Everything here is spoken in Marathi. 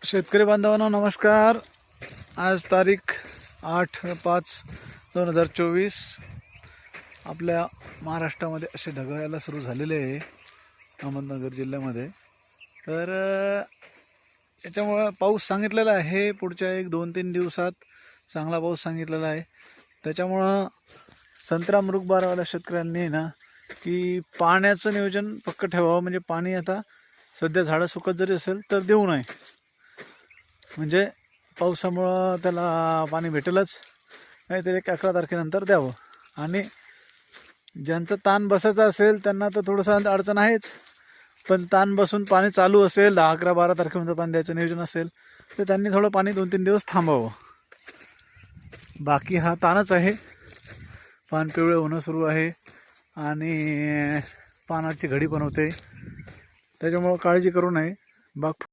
शेतकरी बांधवांनो नमस्कार। आज तारीख 8/5/2024 आपल्या महाराष्ट्रामध्ये असे ढग यायला सुरू झालेले आहे अहमदनगर जिल्ह्यामध्ये। तर याच्यामुळे पाऊस सांगितलेला आहे, पुढच्या 1-2-3 दिवसात चांगला पाऊस सांगितलेला आहे। त्याच्यामुळे संत्रा मृगबारवाल्या शेतकऱ्यांनी ना की पाण्याचं नियोजन पक्क ठेवावं, म्हणजे पाणी आता सध्या झाडं सुकत जरी असेल तर देऊ नये, म्हणजे पावसामुळं त्याला पाणी भेटेलच, नाहीतर 11 तारखेनंतर द्यावं। आणि ज्यांचं ताण बसायचं असेल त्यांना तर थोडंसं अडचण आहेच, पण ताण बसून पाणी चालू असेल 10, 11, 12 तारखेनंतर पाणी द्यायचं नियोजन असेल तर त्यांनी थोडं पाणी 2-3 दिवस थांबावं। बाकी हा ताणच आहे, पान पिवळे होणं सुरू आहे आणि पानाची घडी पण होते, त्याच्यामुळं काळजी करू नये। बाग